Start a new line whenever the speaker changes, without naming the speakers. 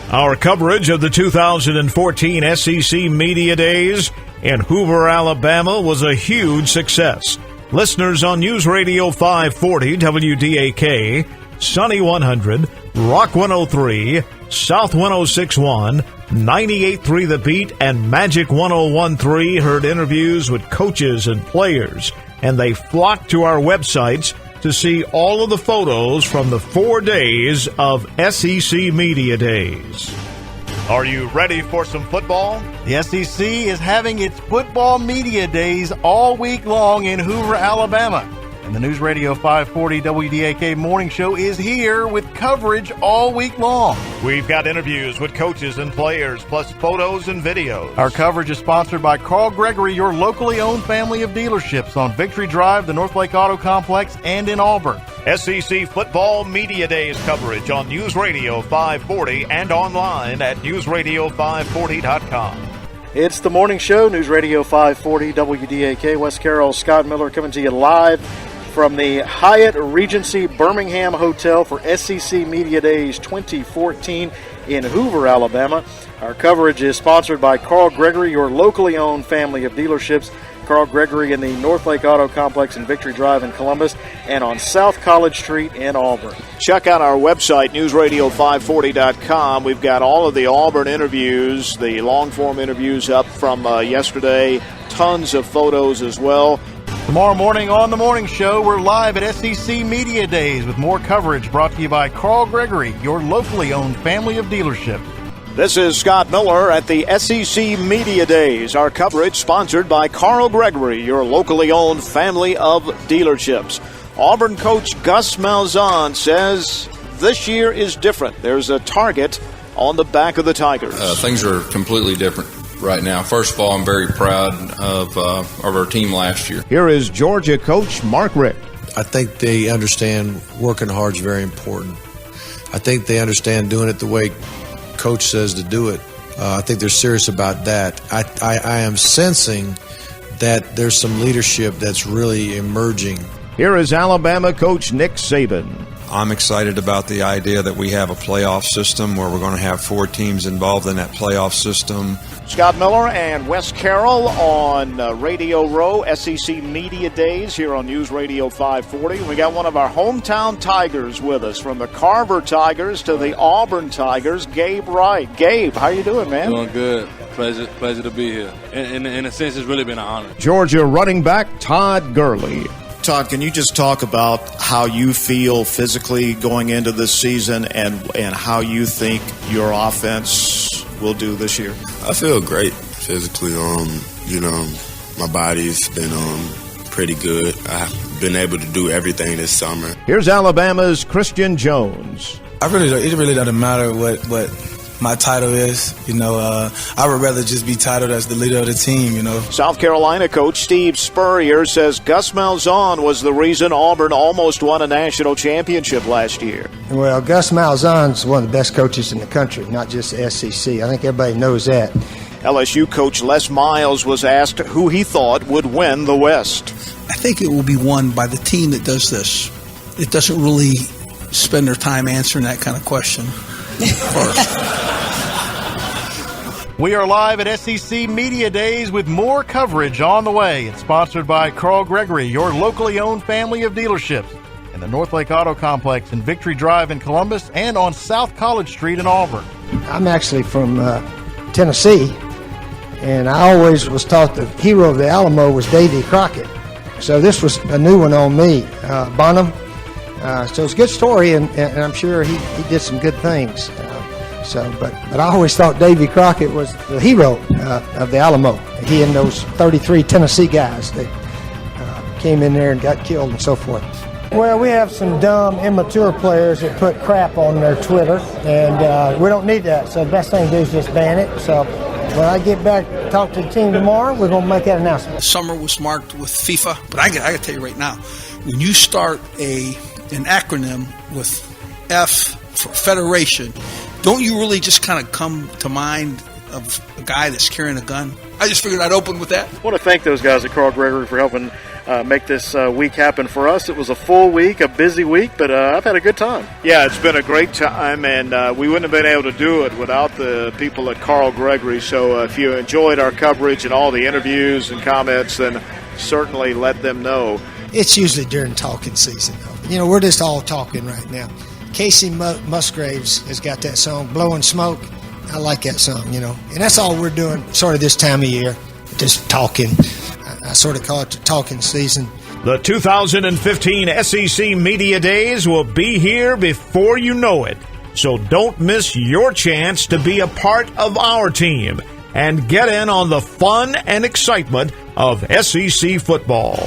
Our coverage of the 2014 SEC Media Days in Hoover, Alabama was a huge success. Listeners on News Radio 540 WDAK, Sunny 100, Rock 103, South 106.1, 98.3 The Beat, and Magic 101.3 heard interviews with coaches and players, and they flocked to our websites to see all of the photos from the 4 days of SEC Media Days. Are you ready for some football?
The SEC is having its football media days all week long in Hoover, Alabama. And the News Radio 540 WDAK Morning Show is here with coverage all week long.
We've got interviews with coaches and players, plus photos and videos.
Our coverage is sponsored by Carl Gregory, your locally owned family of dealerships on Victory Drive, the North Lake Auto Complex, and in Auburn.
SEC Football Media Days coverage on News Radio 540 and online at newsradio540.com.
It's the morning show, News Radio 540 WDAK. Wes Carroll, Scott Miller coming to you live from the Hyatt Regency Birmingham Hotel for SEC Media Days 2014 in Hoover, Alabama. Our coverage is sponsored by Carl Gregory, your locally owned family of dealerships. Carl Gregory in the North Lake Auto Complex in Victory Drive in Columbus and on South College Street in Auburn.
Check out our website, newsradio540.com. We've got all of the Auburn interviews, the long-form interviews up from yesterday, tons of photos as well.
Tomorrow morning on The Morning Show, we're live at SEC Media Days with more coverage brought to you by Carl Gregory, your locally owned family of dealerships.
This is Scott Miller at the SEC Media Days. Our coverage sponsored by Carl Gregory, your locally owned family of dealerships. Auburn coach Gus Malzahn says this year is different. There's a target on the back of the Tigers.
Things are completely different right now. First of all, I'm very proud of our team last year.
Here is Georgia coach Mark Richt.
I think they understand working hard is very important. I think they understand doing it the way Coach says to do it. I think they're serious about that. I am sensing that there's some leadership that's really emerging.
Here is Alabama coach Nick Saban.
I'm excited about the idea that we have a playoff system where we're going to have 4 teams involved in that playoff system.
Scott Miller and Wes Carroll on Radio Row, SEC Media Days here on News Radio 540. We got one of our hometown Tigers with us, from the Carver Tigers to the Auburn Tigers, Gabe Wright. Gabe, how you doing, man?
Doing good. Pleasure to be here. In a sense, it's really been an honor.
Georgia running back Todd Gurley.
Todd, can you just talk about how you feel physically going into this season and how you think your offense will do this year?
I feel great physically. My body's been pretty good. I've been able to do everything this summer.
Here's Alabama's Christian Jones.
It really doesn't matter what my title is. I would rather just be titled as the leader of the team,
South Carolina coach Steve Spurrier says Gus Malzahn was the reason Auburn almost won a national championship last year.
Well, Gus Malzahn's one of the best coaches in the country, not just the SEC. I think everybody knows that.
LSU coach Les Miles was asked who he thought would win the West.
I think it will be won by the team that does this. It doesn't really spend their time answering that kind of question first.
We are live at SEC Media Days with more coverage on the way. It's sponsored by Carl Gregory, your locally owned family of dealerships, in the North Lake Auto Complex in Victory Drive in Columbus and on South College Street in Auburn.
I'm actually from Tennessee, and I always was taught the hero of the Alamo was Davy Crockett. So this was a new one on me, Bonham. So it's a good story, and I'm sure he did some good things. But I always thought Davy Crockett was the hero of the Alamo. He and those 33 Tennessee guys that came in there and got killed and so forth. Well, we have some dumb, immature players that put crap on their Twitter, and we don't need that. So the best thing to do is just ban it. So when I get back to talk to the team tomorrow, we're going to make that announcement.
Summer was marked with FIFA, but I got to tell you right now, when you start an acronym with F for Federation, don't you really just kind of come to mind of a guy that's carrying a gun? I just figured I'd open with that.
I want to thank those guys at Carl Gregory for helping make this week happen for us. It was a full week, a busy week, but I've had a good time.
Yeah, it's been a great time, and we wouldn't have been able to do it without the people at Carl Gregory. So if you enjoyed our coverage and all the interviews and comments, then certainly let them know.
It's usually during talking season, though. You know, we're just all talking right now. Casey Musgraves has got that song, Blowing Smoke. I like that song, you know. And that's all we're doing sort of this time of year, just talking. I sort of call it the talking season.
The 2015 SEC Media Days will be here before you know it. So don't miss your chance to be a part of our team and get in on the fun and excitement of SEC football.